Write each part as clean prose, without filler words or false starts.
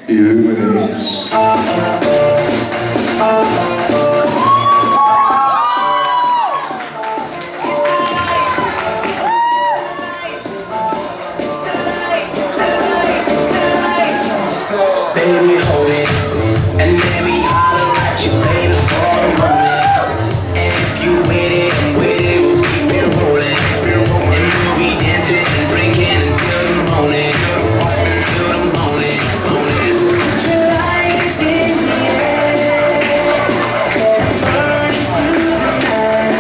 illuminates. Baby, hold it, and baby, holler at you later for a moment. And if you with it, I'm with it, we'll keep it rolling. And we'll be dancing and drinking until the morning. Till the morning, morning. The lights in the air, burning through the night.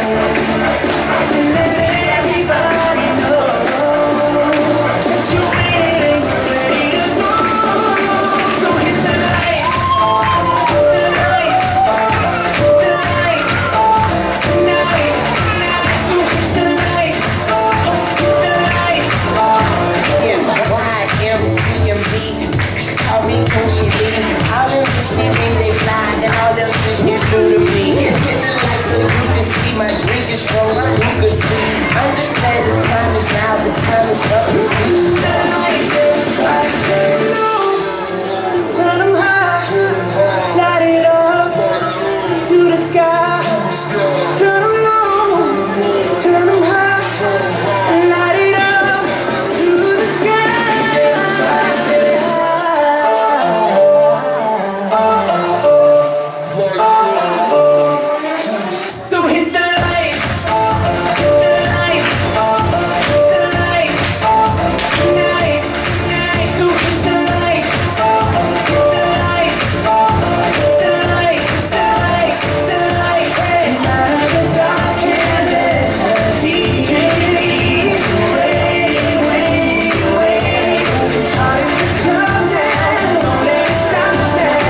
And let everybody know that you're waiting, ready to go. So hit the lights, tonight. So hit the lights, YMCMB, call me Toshi Lee. All them fish they ring, they fly, and all them fish get through to me. Hit the lights so you can see my drink is strong, my hookah sweet. Understand the time is now, the time is up to reach. The lights, turn them high, light it up to the sky. Turn them low, turn them high, and light it up to the sky. So hit the lights, the lights, the lights, tonight. So hit the lights, the lights, the light, the light, the light. And out of the dark and let the DJ lead the way, way, way. 'Cause it's hard in the club now, don't let it stop now.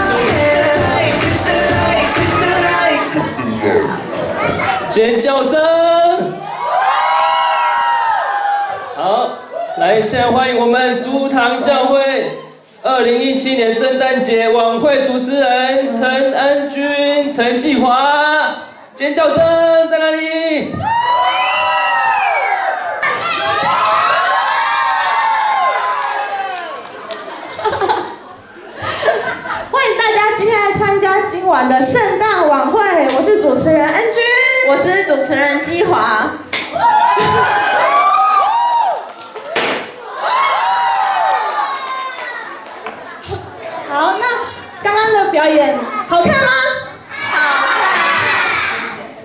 So hit the lights, hit the lights, hit the lights. 尖叫声。好，来，现在欢迎我们竹塘教会2017年圣诞节晚会主持人陈恩君、陈继华。尖叫声在哪里？欢迎大家今天来参加今晚的圣诞晚会，我是主持人恩君，我是主持人基华。好，那刚刚的表演好看吗？好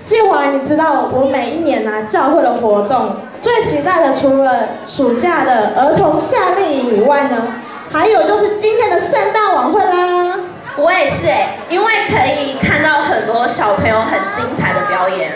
季华，你知道我每一年教会的活动最期待的，除了暑假的儿童夏令营以外呢，还有就是今天的圣诞晚会啦。我也是因为可以看到很多小朋友很精彩的表演。